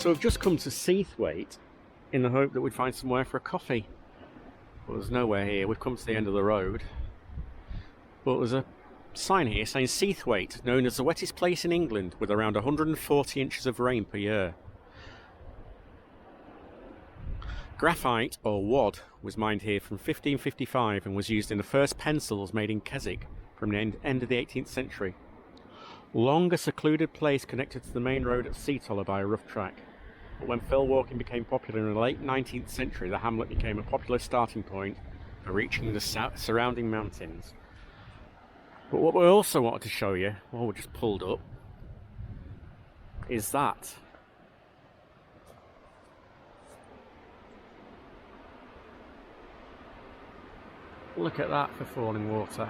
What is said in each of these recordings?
So we've just come to Seathwaite in the hope that we'd find somewhere for a coffee. But there's nowhere here. We've come to the end of the road. But there's a sign here saying Seathwaite, known as the wettest place in England, with around 140 inches of rain per year. Graphite, or wad, was mined here from 1555 and was used in the first pencils made in Keswick from the end of the 18th century. Long a secluded place connected to the main road at Seatoller by a rough track. But when fill walking became popular in the late 19th century, the hamlet became a popular starting point for reaching the surrounding mountains. But what we also wanted to show you, while we just pulled up, is that. Look at that for falling water.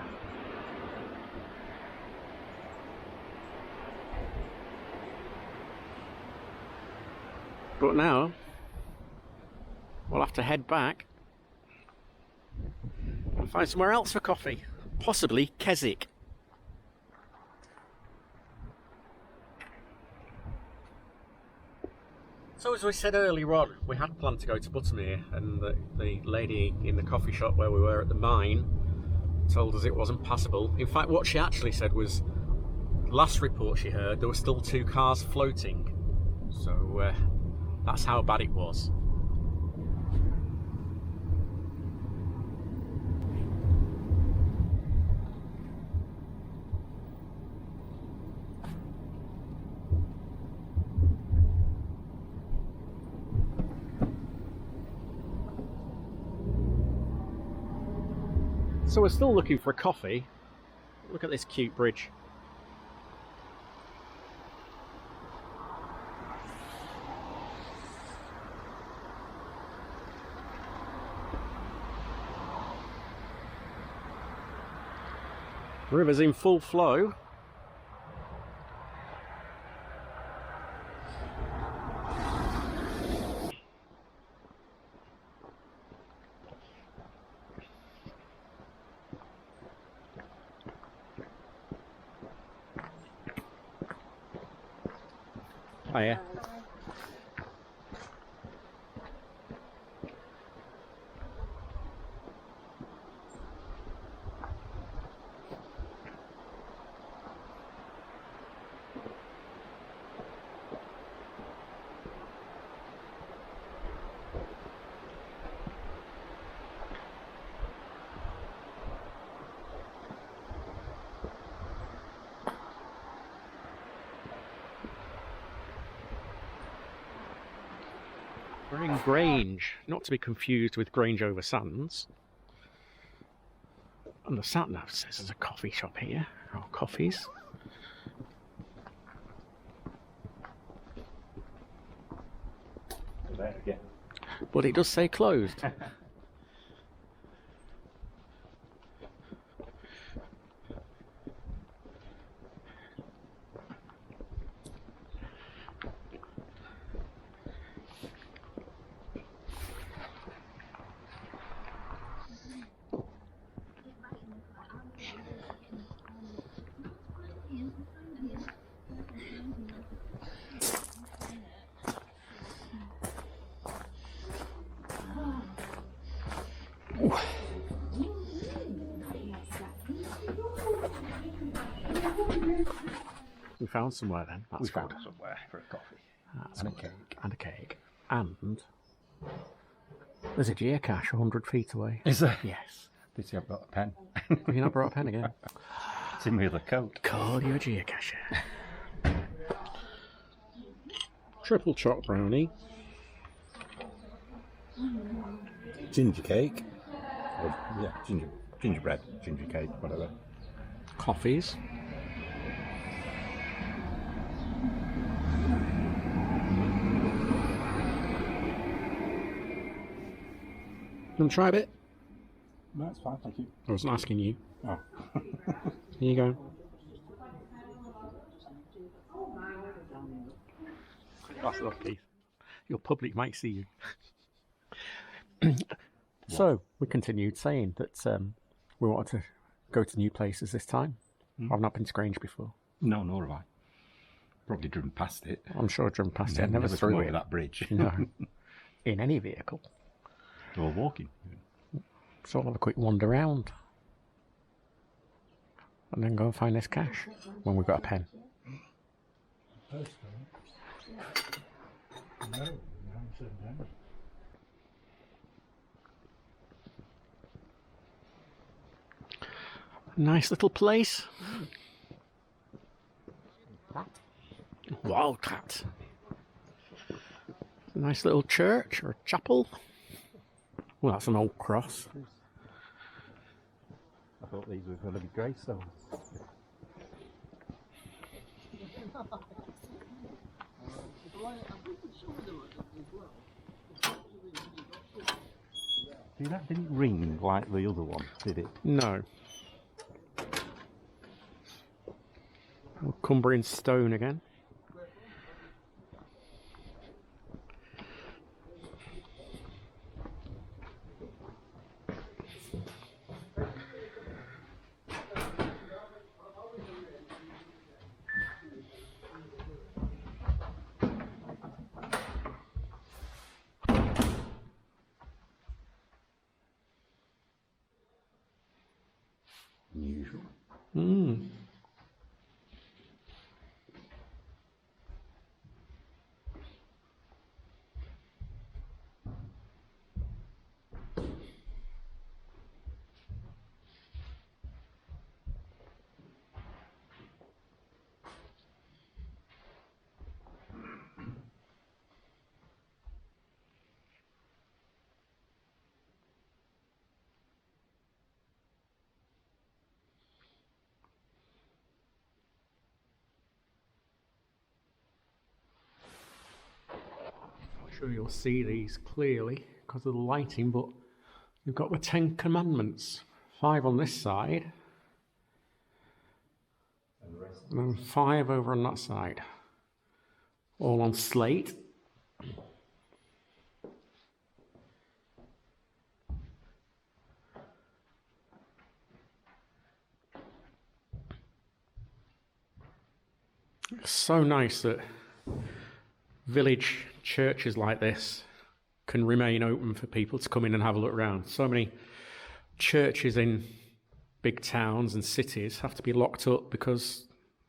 But now, we'll have to head back and find somewhere else for coffee. Possibly Keswick. So as we said earlier on, we had planned to go to Buttermere, and the lady in the coffee shop where we were at the mine told us it wasn't passable. In fact, what she actually said was, last report she heard, there were still 2 cars floating. So that's how bad it was. So we're still looking for a coffee. Look at this cute bridge. The river's in full flow. Hiya. We're in Grange, not to be confused with Grange over Sands. And the sat-nav says there's a coffee shop here, or coffees. There again. But it does say closed. We found somewhere then. That's We found good. somewhere for a coffee. That's and a good. cake. And a cake. And there's a geocache 100 feet away. Is there? Yes. Pity I've got a pen. Have you not brought a pen again? It's in my other coat. Call you a geocacher. Triple choc brownie. Ginger cake. Or, yeah, gingerbread, ginger cake, whatever. Coffees. You want to try a bit? No, it's fine, thank you. I wasn't asking you. Oh. Here you go. That's lucky. Your public might see you. So, we continued saying that we wanted to go to new places this time. I've not been to Grange before. No, nor have I. Probably driven past it. I'm sure I've driven past it. I Never never through over it. that bridge. No. In any vehicle. Or walking. So I'll have a quick wander round. And then go and find this cache when we've got a pen. Nice little place. Wildcat. A nice little church or a chapel. Well, that's an old cross. I thought these were going to be gravestones. See, that didn't ring like the other one, did it? No. Cumbrian stone again. Unusual. I'm sure you'll see these clearly because of the lighting, but you've got the 10 Commandments. 5 on this side. And then 5 over on that side. All on slate. It's so nice that village churches like this can remain open for people to come in and have a look around. So many churches in big towns and cities have to be locked up because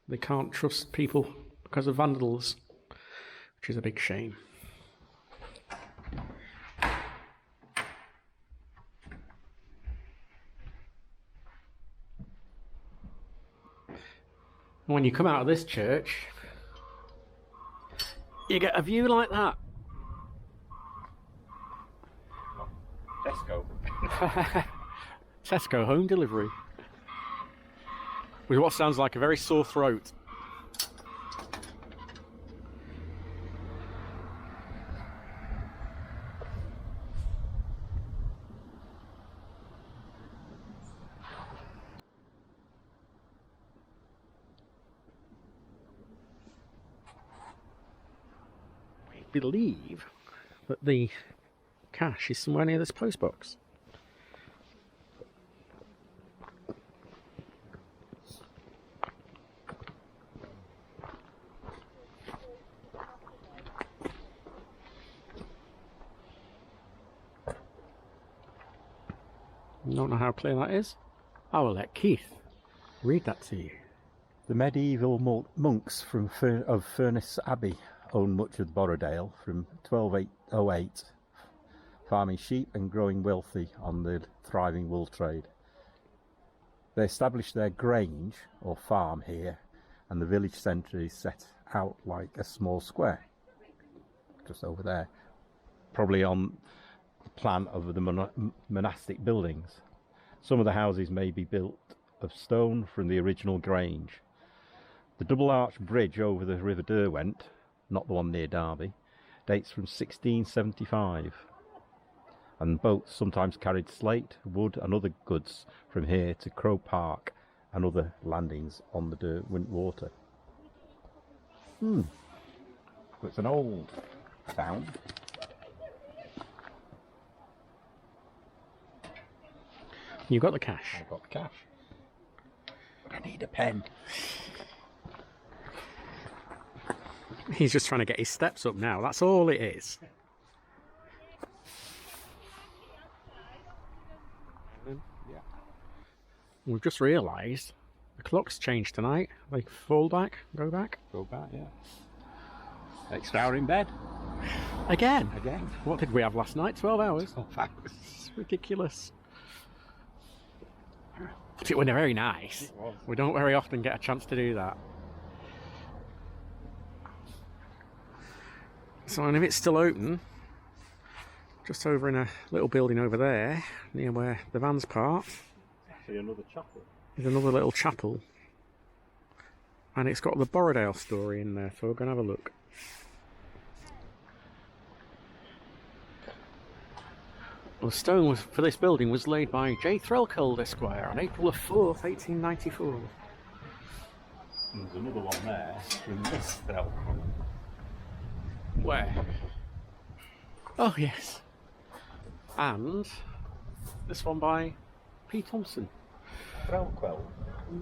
they can't trust people because of vandals, which is a big shame. When you come out of this church, you get a view like that. Tesco. Tesco home delivery. With what sounds like a very sore throat. We believe that the cache is somewhere near this post box. Don't know how clear that is. I will let Keith read that to you. The medieval monks from of Furness Abbey owned much of Borrowdale from 1208, farming sheep and growing wealthy on the thriving wool trade. They established their Grange, or farm, here, and the village centre is set out like a small square, just over there, probably on the plan of the monastic buildings. Some of the houses may be built of stone from the original Grange. The double-arched bridge over the River Derwent, not the one near Derby, dates from 1675, and boats sometimes carried slate, wood and other goods from here to Crow Park and other landings on the Derwent water. It's an old town. You got the cache. I've got the cash. But I need a pen. He's just trying to get his steps up now. That's all it is. Yeah. We've just realised the clock's changed tonight. They fall back, go back. Go back, yeah. Extra hour in bed. Again? Again. What did we have last night? 12 hours? 12 hours. It's ridiculous. It was very nice. It was. We don't very often get a chance to do that. So, and if it's still open, just over in a little building over there, near where the van's parked, Actually, another chapel. is another little chapel. And it's got the Borrowdale story in there, so we're going to have a look. Well, the stone for this building was laid by J. Threlkeld, Esquire, on April the 4th, 1894. And there's another one there from this Threlkeld. Where? Oh, yes. And this one by P. Thompson. Threlkeld.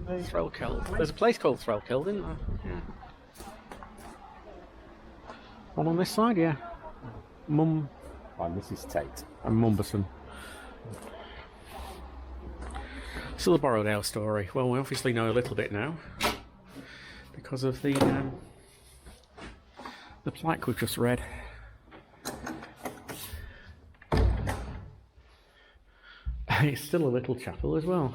Threlkeld. There's a place called Threlkeld, isn't there? Yeah. One on this side, yeah. Mum By Mrs. Tate. and Mumberson. So the Borrowdale story. Well, we obviously know a little bit now because of the plaque we've just read. It's still a little chapel as well.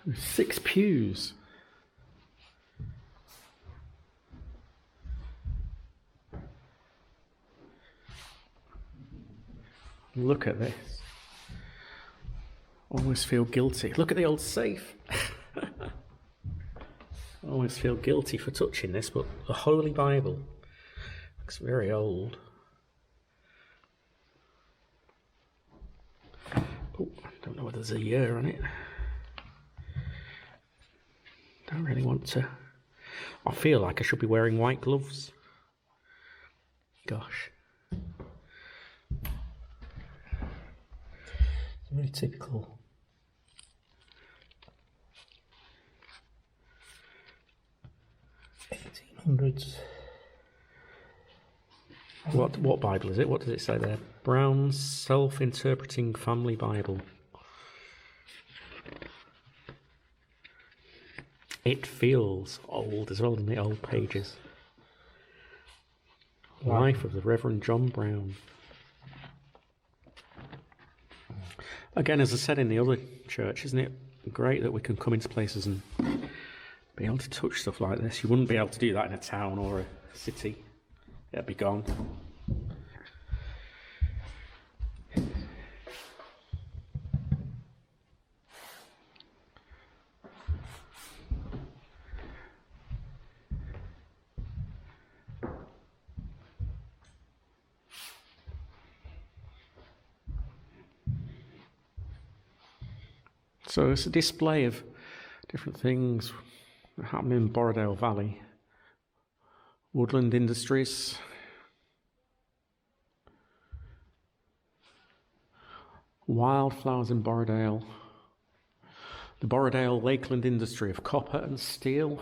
With 6 pews. Look at this. Almost feel guilty. Look at the old safe. I almost feel guilty for touching this, but the Holy Bible looks very old. Oh, I don't know whether there's a year on it. Don't really want to. I feel like I should be wearing white gloves. Gosh. It's really typical. '1800s. What Bible is it? What does it say there? Brown's Self-Interpreting Family Bible. It feels old as well, doesn't it? Old pages. Life of the Reverend John Brown. Again, as I said in the other church, isn't it great that we can come into places and be able to touch stuff like this? You wouldn't be able to do that in a town or a city. It'd be gone. So it's a display of different things that happen in Borrowdale Valley. Woodland industries. Wildflowers in Borrowdale. The Borrowdale Lakeland industry of copper and steel.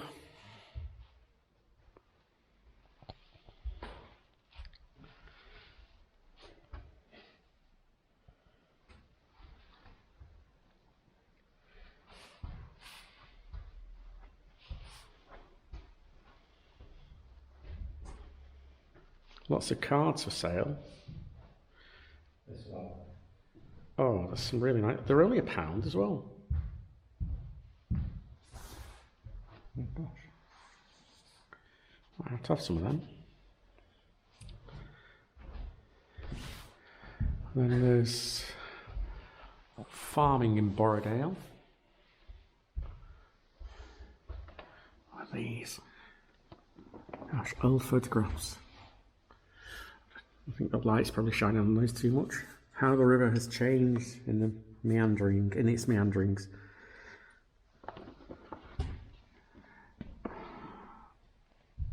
Lots of cards for sale. Oh, there's some really nice. They're only £1 as well. Oh gosh. I have to have some of them. And then there's farming in Borrowdale. What are these? Gosh, old photographs. I think the light's probably shining on those too much. How the river has changed in its meanderings.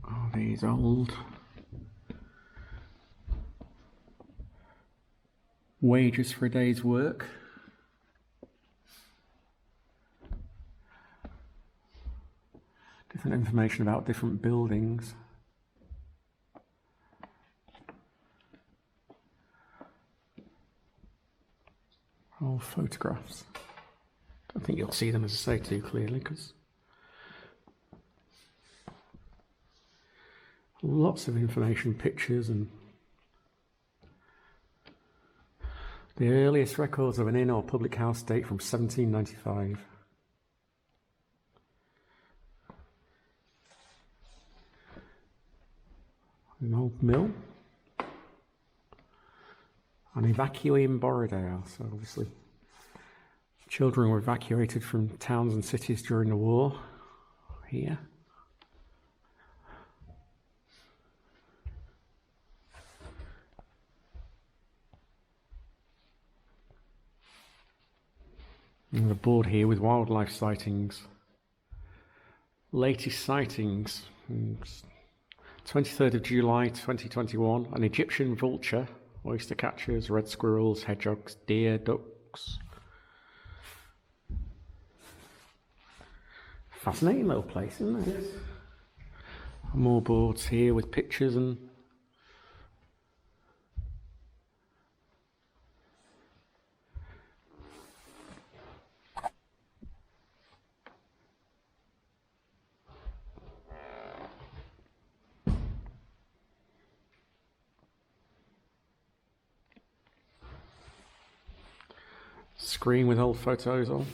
Oh, these old wages for a day's work. Different information about different buildings. Old photographs. Don't think you'll see them, as I say, too clearly, because lots of information, pictures, and the earliest records of an inn or public house date from 1795. An old mill. An evacuee in Borrowdale, so obviously children were evacuated from towns and cities during the war here. And a board here with wildlife sightings. Latest sightings, 23rd of July 2021, an Egyptian vulture, oyster catchers, red squirrels, hedgehogs, deer, ducks. Fascinating little place, isn't it? Yes. More boards here with pictures and screen with old photos on.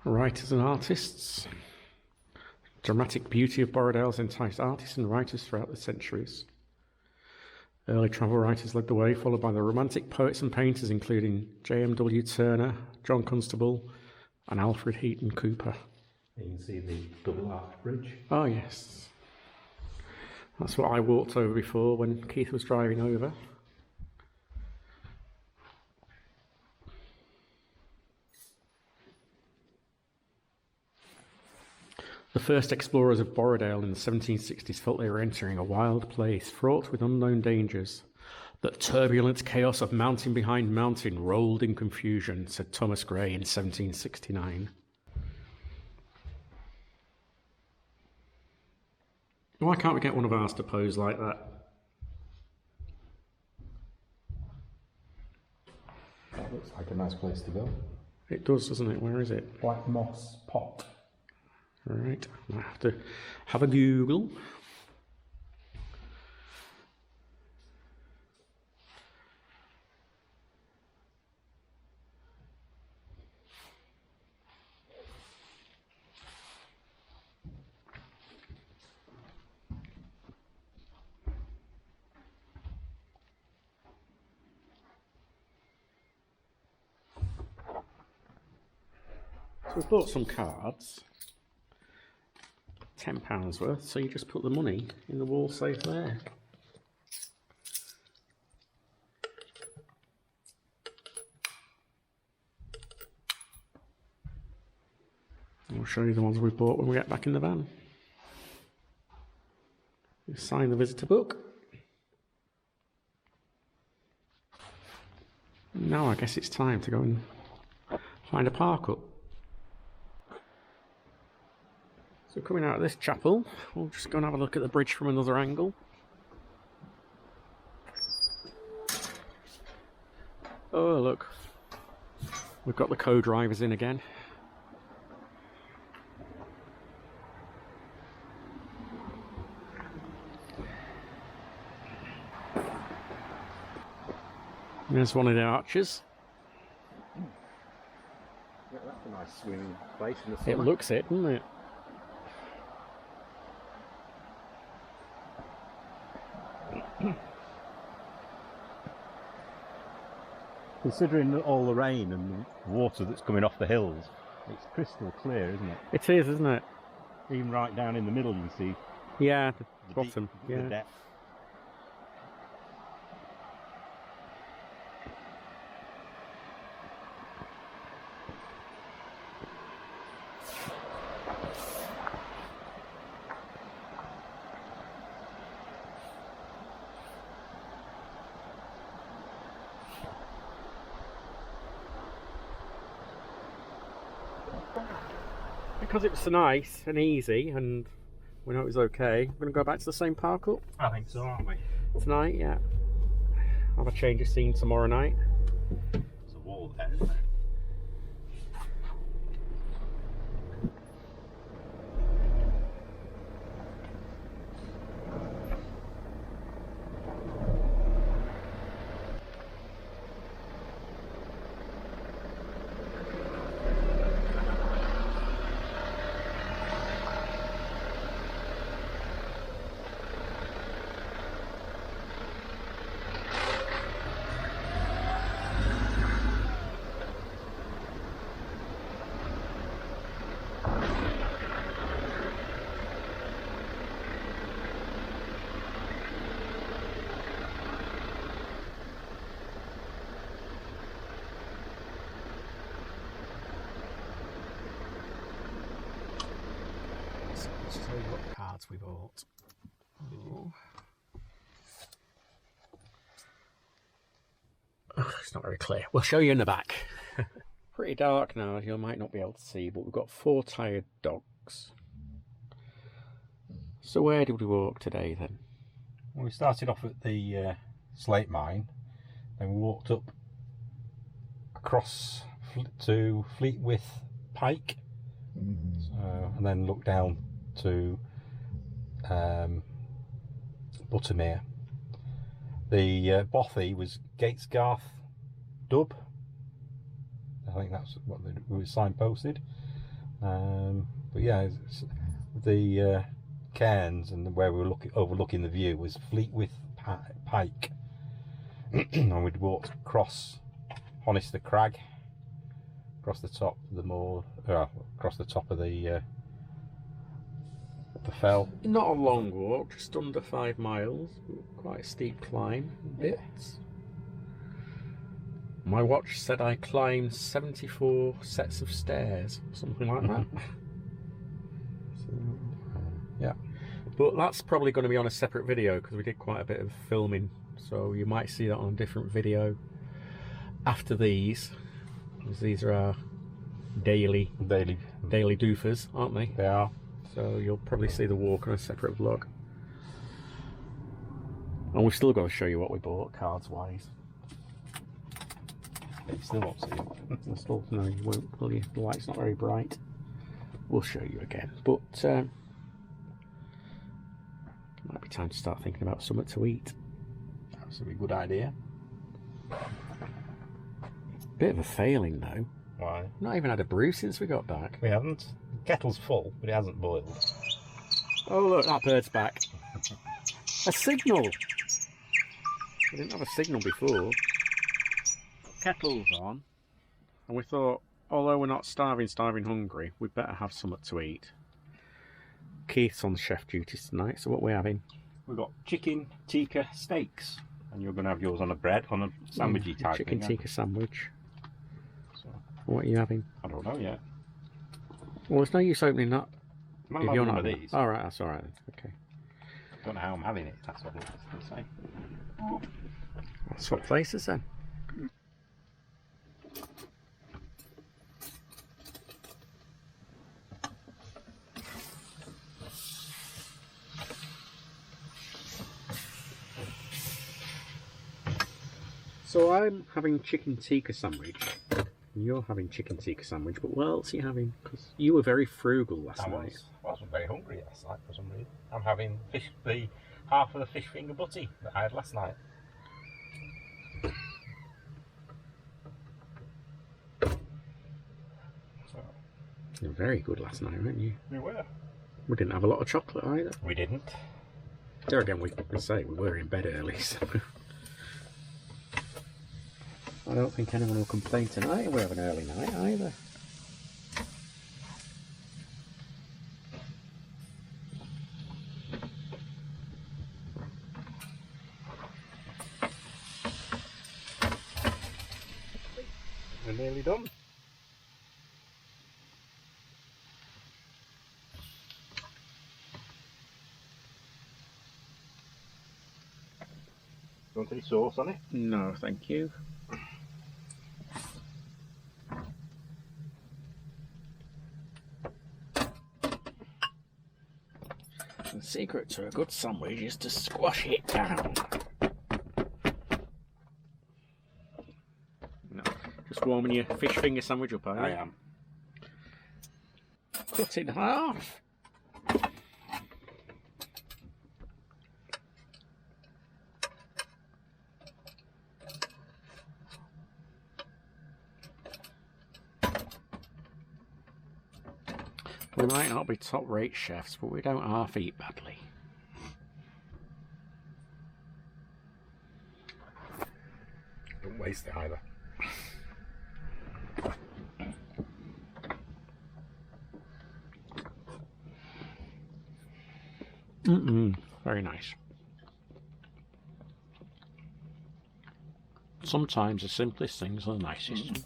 Writers and artists. Dramatic beauty of Borrowdale's enticed artists and writers throughout the centuries. Early travel writers led the way, followed by the romantic poets and painters, including J.M.W. Turner, John Constable, and Alfred Heaton Cooper. You can see the double arch bridge. Oh, yes. That's what I walked over before when Keith was driving over. The first explorers of Borrowdale in the 1760s felt they were entering a wild place, fraught with unknown dangers. The turbulent chaos of mountain behind mountain rolled in confusion, said Thomas Gray in 1769. Why can't we get one of ours to pose like that? That looks like a nice place to go. It does, doesn't it? Where is it? Black Moss Pot. Right, I have to have a Google. So we bought some cards. £10 worth, so you just put the money in the wall safe there. I'll show you the ones we bought when we get back in the van. You sign the visitor book. Now I guess it's time to go and find a park up. So coming out of this chapel, we'll just go and have a look at the bridge from another angle. Oh look, we've got the co-drivers in again. There's one of the arches. Yeah, that's a nice swimming place in the summer. It looks it, doesn't it? Considering all the rain and the water that's coming off the hills, it's crystal clear, isn't it? It is, isn't it? Even right down in the middle you can see Yeah, the bottom. the Yeah. depth. because it was so nice and easy and we know it was okay, we're going to go back to the same park up. I think so, aren't we? Tonight, yeah. Have a change of scene tomorrow night. There's a wall there, isn't there? Let's tell you what cards we bought. Oh, it's not very clear. We'll show you in the back. Pretty dark now, as you might not be able to see, but we've got 4 tired dogs. So where did we walk today then? Well, we started off at the slate mine, then we walked up across to Fleetwith Pike, and then looked down to Buttermere. The bothy was Gatesgarth Dub. I think that's what it was signposted. But yeah, the cairns and where we were overlooking the view was Fleetwith Pike. And we'd walked across Honister Crag, across the top of the moor, across the top of the fell. Not a long walk, just under 5 miles. Quite a steep climb, bits. My watch said I climbed 74 sets of stairs, something like that. So, yeah. But that's probably going to be on a separate video because we did quite a bit of filming. So you might see that on a different video after these. Because these are our daily doofers, aren't they? They are. So you'll probably see the walk on a separate vlog. And we've still got to show you what we bought, cards wise. You still won't see it. We'll still, no, you won't, will you? The light's not very bright. We'll show you again. But might be time to start thinking about something to eat. That's a good idea. Bit of a failing though. Why? Not even had a brew since we got back. We haven't. The kettle's full, but it hasn't boiled. Oh look, that bird's back. A signal! We didn't have a signal before. Kettle's on. And we thought, although we're not starving hungry, we'd better have something to eat. Keith's on chef duties tonight, so what are we having? We've got chicken tikka steaks. And you're going to have yours on a bread, on a sandwichy type chicken thing. tikka sandwich. So, What are you having? I don't know yet. Well, there's no use opening that. I'm If not you're having not one of these. Alright, that's alright then. Okay. Don't know how I'm having it, that's what it's say. Let's swap places then. So I'm having chicken tikka sandwich, and you're having chicken tikka sandwich, but what else are you having? Because you were very frugal last night. I wasn't very hungry last night for some reason. I'm having the half of the fish finger butty that I had last night. So, You were very good last night, weren't you? we were. We didn't have a lot of chocolate either. We didn't. There again, we can say we were in bed early, so I don't think anyone will complain tonight. We have an early night either. We're nearly done. Do you want any sauce on it? No, thank you. The secret to a good sandwich is to squash it down. No, just warming your fish finger sandwich up, are you? I am. Cut in half. We might not be top-rate chefs, but we don't half eat badly. Don't waste it either. Very nice. Sometimes the simplest things are the nicest.